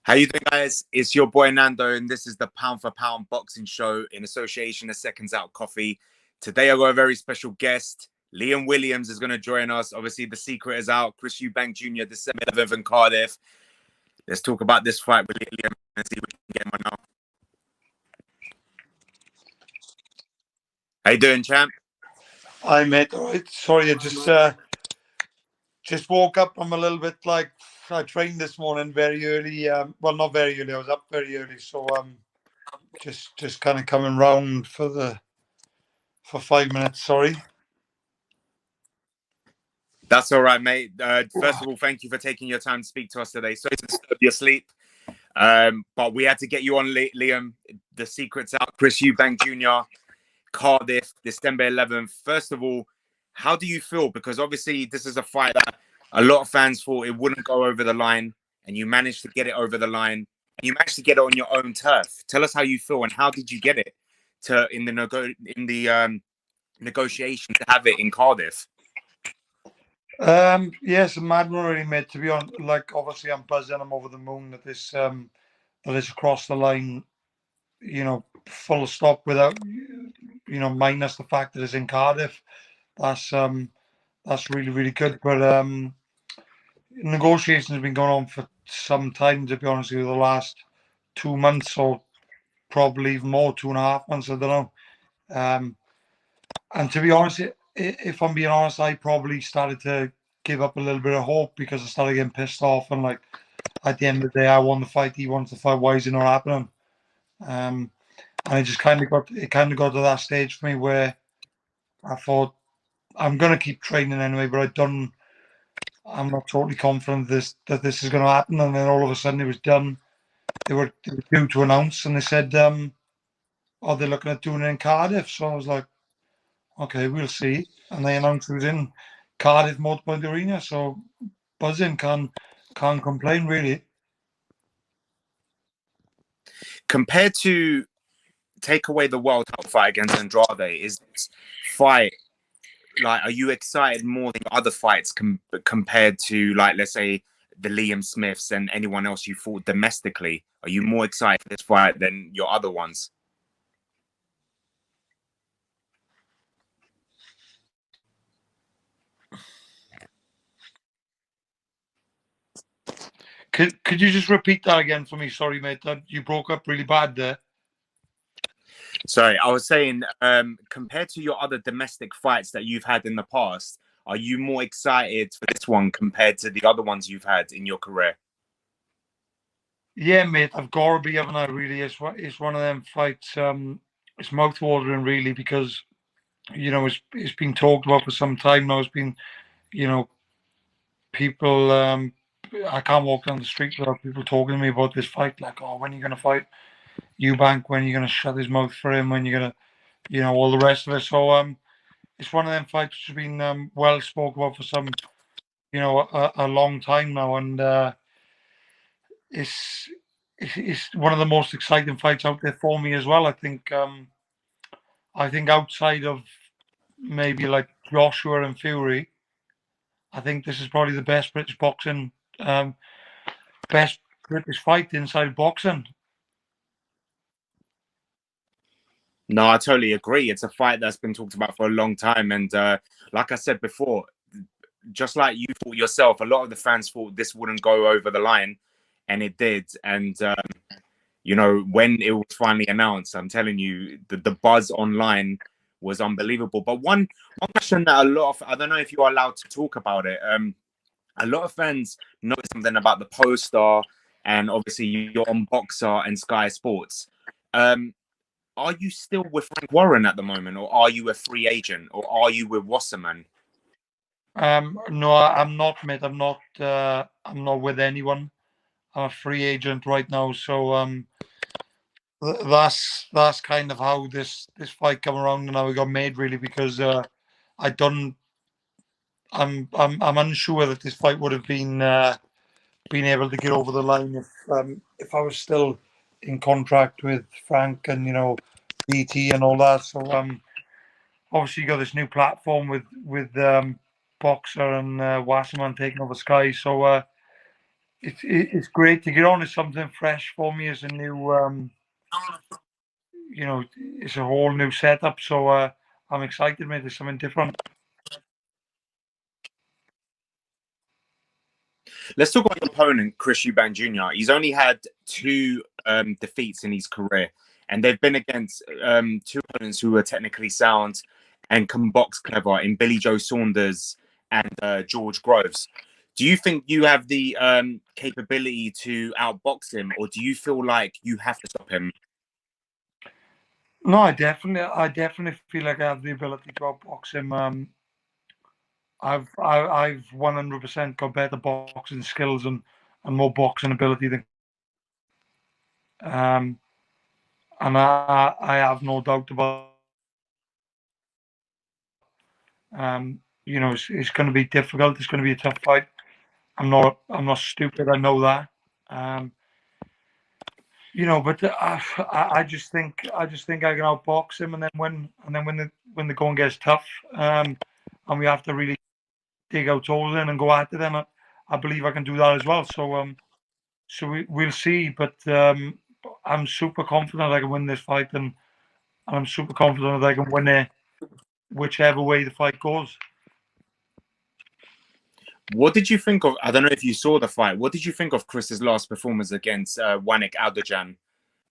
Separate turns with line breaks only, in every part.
How you doing, guys? It's your boy Nando, and this is the Pound for Pound Boxing Show in association with Seconds Out Coffee. Today, I've got a very special guest. Liam Williams is going to join us. Obviously, the secret is out. Chris Eubank Jr. December 11th in Cardiff. Let's talk about this fight with Liam and see if we can get him on now. How you doing, champ?
Hi, mate. All right. Sorry, I just woke up. I'm a little bit like I trained this morning very early. Well, not very early. I was up very early, so just kind of coming round for 5 minutes. Sorry.
That's all right, mate. First of all, thank you for taking your time to speak to us today. Sorry to disturb your sleep, but we had to get you on, Liam. The secret's out. Chris Eubank Jr. Cardiff, December 11th. First of all, how do you feel? Because obviously this is a fight that a lot of fans thought it wouldn't go over the line, and you managed to get it over the line. And you managed to get it on your own turf. Tell us how you feel, and how did you get it in the negotiation to have it in Cardiff?
Yes, a mad one, really, mate. To be honest, like obviously I'm buzzing. I'm over the moon that this across the line. Full stop without minus the fact that it's in Cardiff. That's really, really good. But negotiations have been going on for some time, to be honest with you, the last 2 months or probably even more, 2.5 months, I don't know. And to be honest, if I'm being honest, I probably started to give up a little bit of hope because I started getting pissed off, and like at the end of the day, I won the fight, he wants the fight, why is it not happening? And it just kind of got to that stage for me where I thought I'm gonna keep training anyway, but I'm not totally confident that this is going to happen. And then all of a sudden it was done. They were due to announce, and they said, "Oh, they're looking at doing it in Cardiff." So I was like, "Okay, we'll see." And they announced it was in Cardiff Motorpoint Arena. So buzzing, can't complain really.
Compared to take away the world title fight against Andrade, is this fight like, are you excited more than other fights compared to, like, let's say the Liam Smiths and anyone else you fought domestically? Are you more excited for this fight than your other ones?
Could you just repeat that again for me? Sorry, mate. You broke up really bad there.
Sorry, I was saying, compared to your other domestic fights that you've had in the past, are you more excited for this one compared to the other ones you've had in your career?
Yeah, mate, I've got to be, haven't I? Really, it's one of them fights. It's mouth-watering, really, because it's been talked about for some time now. It's been, people. I can't walk down the street without people talking to me about this fight. Like, oh, when are you going to fight Eubank? When are you going to shut his mouth for him? When you're going to, all the rest of it. So, it's one of them fights which has been well spoken about for some, a long time now, and it's one of the most exciting fights out there for me as well. I think outside of maybe like Joshua and Fury, I think this is probably the best British boxing, best British fight inside boxing.
No, I totally agree. It's a fight that's been talked about for a long time. And like I said before, just like you thought yourself, a lot of the fans thought this wouldn't go over the line, and it did. And, when it was finally announced, I'm telling you, the buzz online was unbelievable. But one question that I don't know if you are allowed to talk about it. A lot of fans noticed something about the poster, and obviously you're on Boxer and Sky Sports. Are you still with Frank Warren at the moment, or are you a free agent, or are you with Wasserman?
No, I'm not, mate. I'm not with anyone. I'm a free agent right now. So that's kind of how this fight come around and how it got made, really, because I'm unsure that this fight would have been able to get over the line if I was still in contract with Frank and BT and all that. So obviously you got this new platform with Boxer and Wasserman taking over Sky. So it's great to get on. It's something fresh for me as a new, it's a whole new setup. So I'm excited, mate. There's something different.
Let's talk about your opponent, Chris Eubank Jr. He's only had two defeats in his career, and they've been against two opponents who are technically sound and can box clever in Billy Joe Saunders and George Groves. Do you think you have the capability to outbox him, or do you feel like you have to stop him?
No, I definitely feel like I have the ability to outbox him. I've 100% got better boxing skills and more boxing ability than, um, and I have no doubt about. It's going to be difficult. It's going to be a tough fight. I'm not stupid. I know that. Um, but I just think I can outbox him, and then when the going gets tough, and we have to really dig our toes in and go after them, I believe I can do that as well. So we'll see. But I'm super confident I can win this fight, and I'm super confident that I can win it whichever way the fight goes.
What did you think of? I don't know if you saw the fight. What did you think of Chris's last performance against Wanik Alderjan?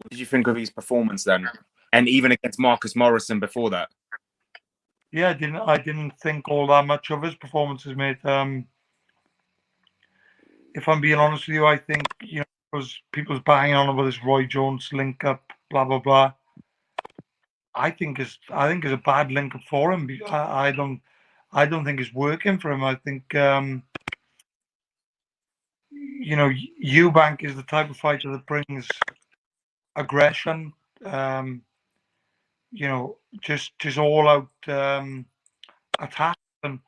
What did you think of his performance then, and even against Marcus Morrison before that?
Yeah, I didn't think all that much of his performances, mate. If I'm being honest with you, I think because people's banging on about this Roy Jones link up, blah blah blah. I think it's a bad link up for him. I don't think it's working for him. I think Eubank is the type of fighter that brings aggression. Um, just all out attacks and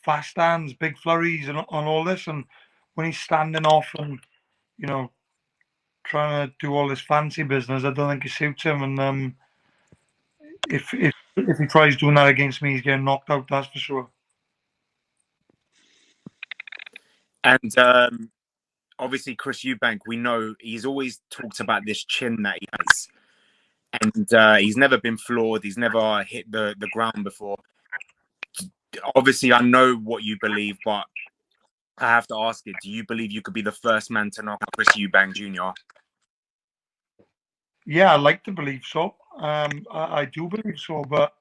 fast stands, big flurries, and on all this. And when he's standing off and trying to do all this fancy business, I don't think it suits him. And if he tries doing that against me, he's getting knocked out. That's for sure.
And obviously, Chris Eubank, we know he's always talked about this chin that he has, and he's never been floored. He's never hit the ground before. Obviously, I know what you believe, but I have to ask it: do you believe you could be the first man to knock out Chris Eubank Jr.?
Yeah, I like to believe so. I do believe so, but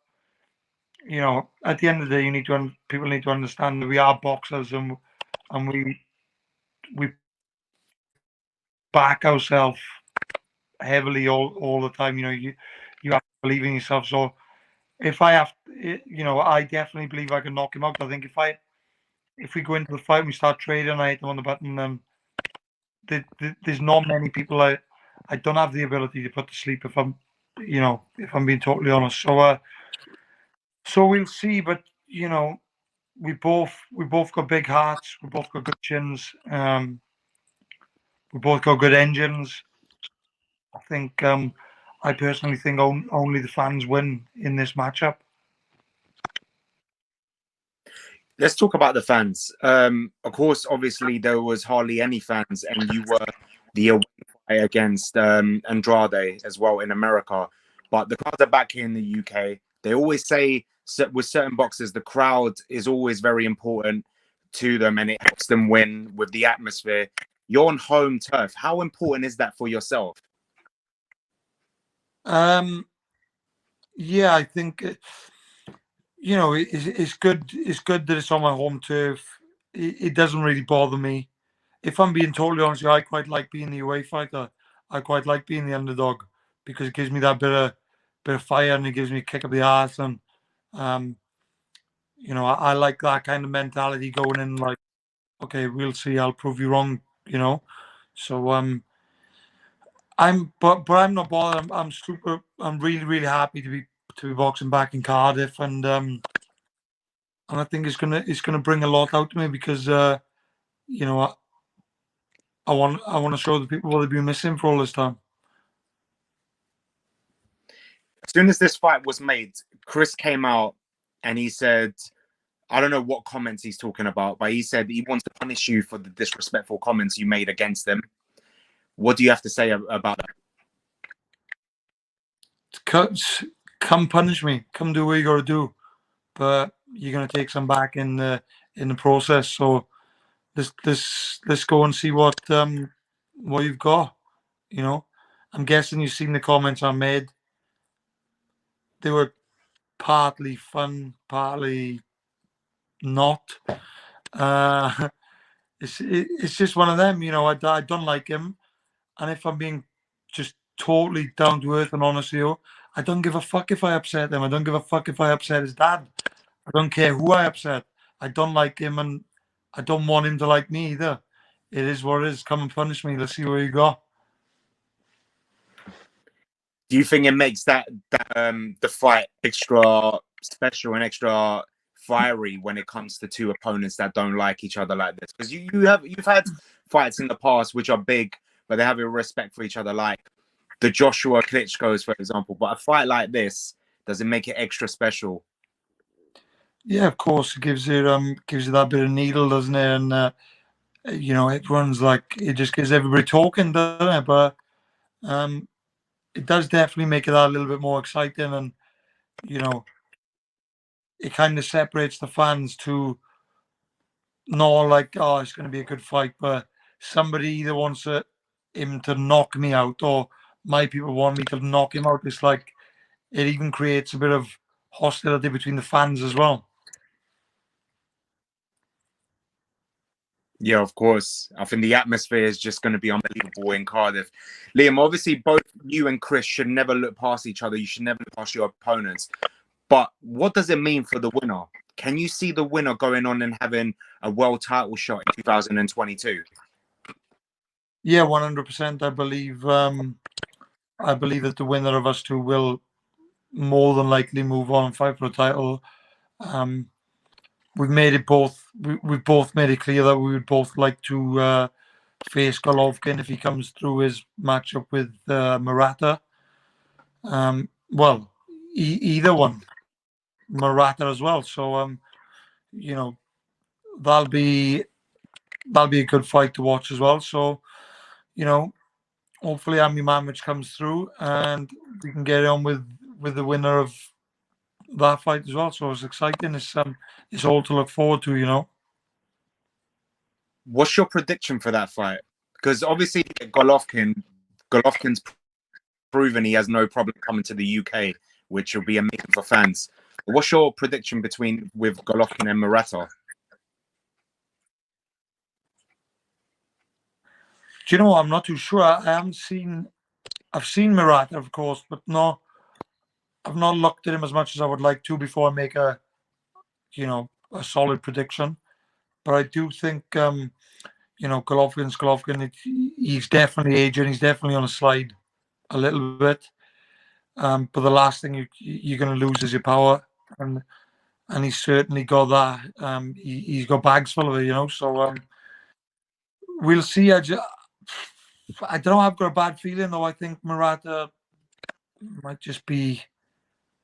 at the end of the day, people need to understand that we are boxers, and we back ourselves heavily all the time. You have to believe in yourself. So if I have, I definitely believe I can knock him out. I think if we go into the fight and we start trading, I hit him on the button. There's not many people I don't have the ability to put to sleep if I'm being totally honest. So we'll see. But we both got big hearts. We both got good chins. We both got good engines. I think. I personally think only the fans win in this matchup.
Let's talk about the fans. Of course, obviously there was hardly any fans, and you were the away fight against Andrade as well in America. But the crowds are back here in the UK. They always say with certain boxers, the crowd is always very important to them, and it helps them win with the atmosphere. You're on home turf. How important is that for yourself?
Yeah, I think it's good. It's good that it's on my home turf. It doesn't really bother me. If I'm being totally honest, I quite like being the away fighter. I quite like being the underdog because it gives me that bit of fire, and it gives me a kick up the arse. And um, I like that kind of mentality going in. Like, okay, we'll see. I'll prove you wrong. So but I'm not bothered. I'm really really happy to be boxing back in Cardiff, and I think it's gonna bring a lot out to me because you know I want to show the people what they've been missing for all this time.
As soon as this fight was made, Chris came out and he said, I don't know what comments he's talking about, but he said he wants to punish you for the disrespectful comments you made against him. What do you have to say about that?
Come punish me. Come do what you got to do. But you're gonna take some back in the process. So let's go and see what you've got. You know, I'm guessing you've seen the comments I made. They were partly fun, partly not. Uh, it's just one of them. You know, I don't like him, and if I'm being just totally down to earth and honest with you, I don't give a fuck if I upset him. I don't give a fuck if I upset his dad. I don't care who I upset. I don't like him, and I don't want him to like me either. It is what it is. Come and punish me. Let's see where you go.
Do you think it makes that the fight extra special and extra fiery when it comes to two opponents that don't like each other like this? Because you've had fights in the past which are big, but they have a respect for each other, like the Joshua Klitschko's, for example. But a fight like this, does it make it extra special?
Yeah, of course. It gives you that bit of needle, doesn't it? And you know, everyone's like, it just gets everybody talking, doesn't it? But it does definitely make it a little bit more exciting, and you know, it kind of separates the fans to not like, oh, it's going to be a good fight, but somebody either wants him to knock me out, or my people want me to knock him out. It's like it even creates a bit of hostility between the fans as well.
Yeah, of course. I think the atmosphere is just going to be unbelievable in Cardiff. Liam, obviously, both you and Chris should never look past each other. You should never look past your opponents. But what does it mean for the winner? Can you see the winner going on and having a world title shot in 2022?
Yeah, 100%. I believe that the winner of us two will more than likely move on and fight for a title. We've made it both. We've both made it clear that we would both like to face Golovkin if he comes through his matchup with Murata. Well, either one, Murata as well. So you know, that'll be a good fight to watch as well. So you know, hopefully Ami Mamich comes through and we can get on with the winner of that fight as well. So it's exciting. It's all to look forward to. You know.
What's your prediction for that fight? Because obviously Golovkin's proven he has no problem coming to the UK, which will be amazing for fans. What's your prediction with Golovkin and Murata?
Do you know? I'm not too sure. I haven't seen. I've seen Murata, of course, but no, I've not looked at him as much as I would like to before I make a solid prediction. But I do think Golovkin. He's definitely aging. He's definitely on a slide a little bit. But the last thing you're going to lose is your power, and he's certainly got that. He's got bags full of it, you know. So we'll see. I don't know. I've got a bad feeling though. I think Murata might just be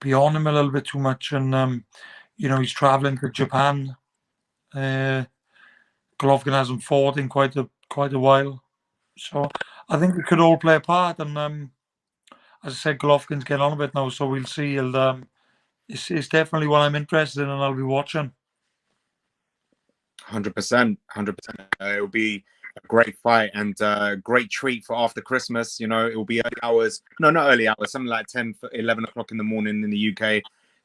on him a little bit too much, and he's traveling to Japan. Golovkin hasn't fought in quite a while, so I think it could all play a part. And as I said, Golovkin's getting on a bit now, so we'll see. It's definitely what I'm interested in, and I'll be watching.
100%. It'll be a great fight and a great treat for after Christmas. You know, it will be early hours. No, not early hours. Something like 10, 11 o'clock in the morning in the UK,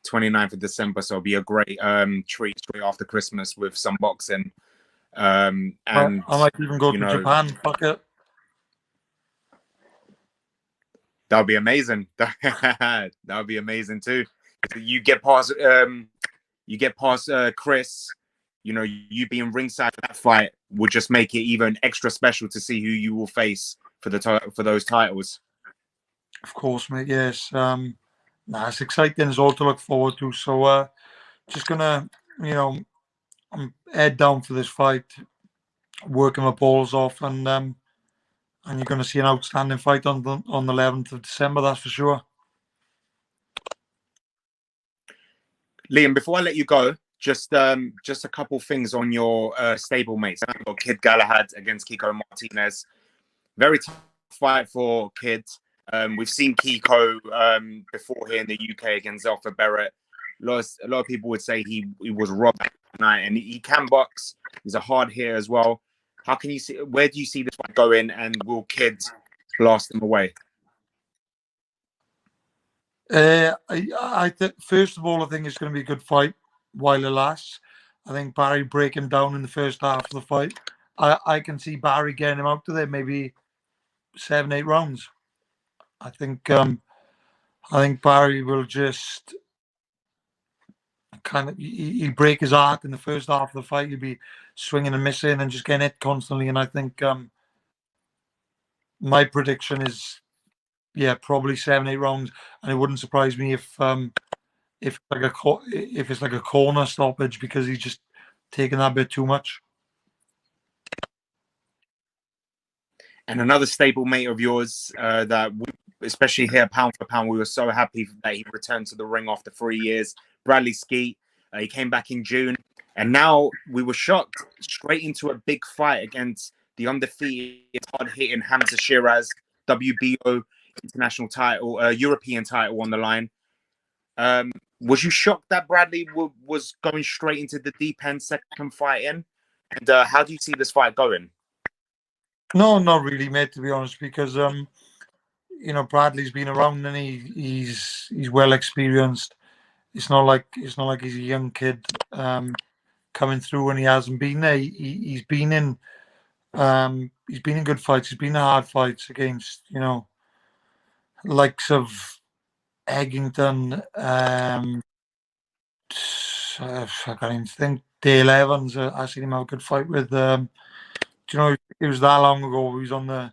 29th of December. So it'll be a great treat straight after Christmas with some boxing. And
I might even go to Japan. Fuck it.
That'll be amazing. That'll be amazing too. You get past Chris. You know, you being ringside for that fight would just make it even extra special to see who you will face for those titles.
Of course, mate. Yes. It's exciting. It's all to look forward to. So, just gonna, I'm head down for this fight, working my balls off, and you're gonna see an outstanding fight on the 11th of December. That's for sure.
Liam, before I let you go, just a couple things on your stable mates. I've got Kid Galahad against Kiko Martinez. Very tough fight for Kid. We've seen Kiko before here in the UK against Zelfa Barrett. A lot of people would say he was robbed that night, and he can box. He's a hard hitter as well. How can you see? Where do you see this fight going? And will Kid blast him away?
I think first of all, I think it's going to be a good fight while it lasts. I think Barry break him down in the first half of the fight. I can see Barry getting him out to there maybe 7-8 rounds. I think Barry will just kind of he'll break his heart in the first half of the fight. He'll be swinging and missing and just getting hit constantly. And I think my prediction is probably 7-8 rounds. And it wouldn't surprise me if it's like a corner stoppage because he's just taking that bit too much.
And another stable mate of yours that especially here, pound for pound, we were so happy that he returned to the ring after 3 years. Bradley Skeet, he came back in June, and now we were shocked straight into a big fight against the undefeated, hard-hitting Hamza Shiraz, WBO international title, European title on the line. Was you shocked that Bradley was going straight into the deep end, second fight in? And how do you see this fight going?
No, not really, mate. To be honest, because Bradley's been around and he's well experienced. It's not like he's a young kid coming through and he hasn't been there. He's been in good fights. He's been in hard fights against likes of Eggington. I can't even think. Dale Evans. I seen him have a good fight with. It was that long ago. We was on the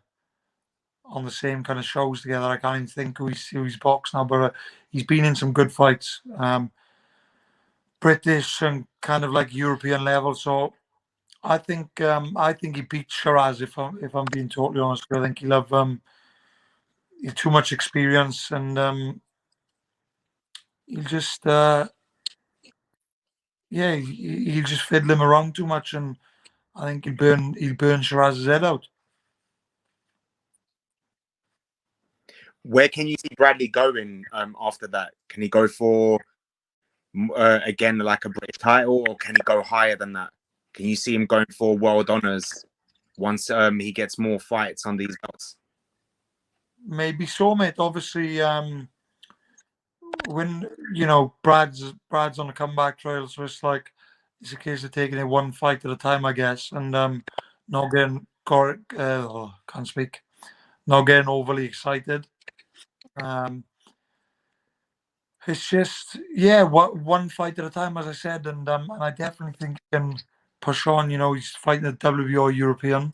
same kind of shows together. I can't even think who he's boxed now, but he's been in some good fights. British and kind of like European level. So I think he beat Shiraz if I'm being totally honest. I think he'll have too much experience and he'll just he'll just fiddle him around too much, and I think he'll burn Shiraz's head out.
Where can you see Bradley going after that? Can he go for again like a British title, or can he go higher than that? Can you see him going for world honors once he gets more fights on these belts?
Maybe so, mate. Obviously, when Brad's on a comeback trail, so it's a case of taking it one fight at a time, I guess, and not getting can't speak, not getting overly excited. It's just one fight at a time, as I said, and I definitely think he can push on. He's fighting a WBO European,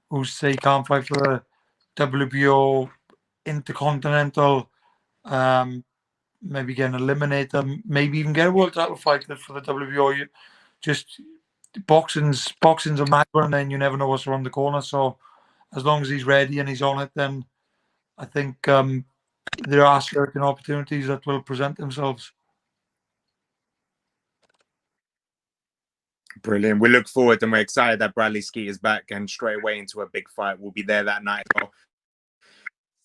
who say he can't fight for the WBO Intercontinental. Maybe get an eliminator, maybe even get a world title fight for the WBO. Just boxing's a mad one, and then you never know what's around the corner. So as long as he's ready and he's on it, then I think there are certain opportunities that will present themselves.
Brilliant. We look forward and we're excited that Bradley Skeet is back and straight away into a big fight. We'll be there that night as well.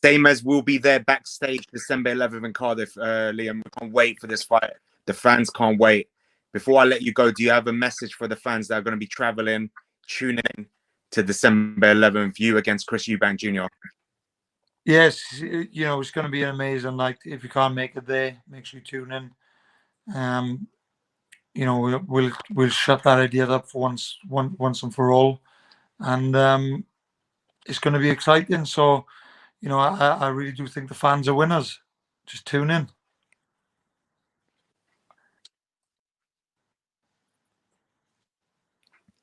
Same as we'll be there backstage December 11th in Cardiff. Liam, we can't wait for this fight. The fans can't wait. Before I let you go, do you have a message for the fans that are going to be traveling, tuning in to December 11th, you against Chris Eubank Jr.?
Yes, it's going to be an amazing night. If you can't make it there, make sure you tune in. We'll shut that idea up for once and for all, and it's going to be exciting. So, I really do think the fans are winners. Just tune in.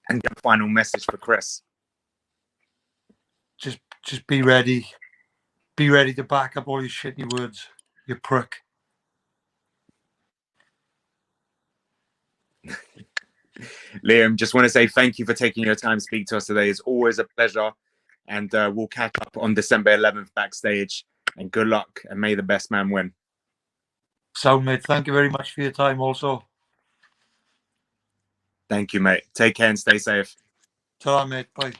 And the final message for Chris.
Just be ready. Be ready to back up all your shitty words, you prick.
Liam, just want to say thank you for taking your time to speak to us today. It's always a pleasure. And we'll catch up on December 11th backstage. And good luck, and may the best man win.
Sound, mate. Thank you very much for your time also.
Thank you, mate. Take care and stay safe.
Ta-ra, mate. Bye.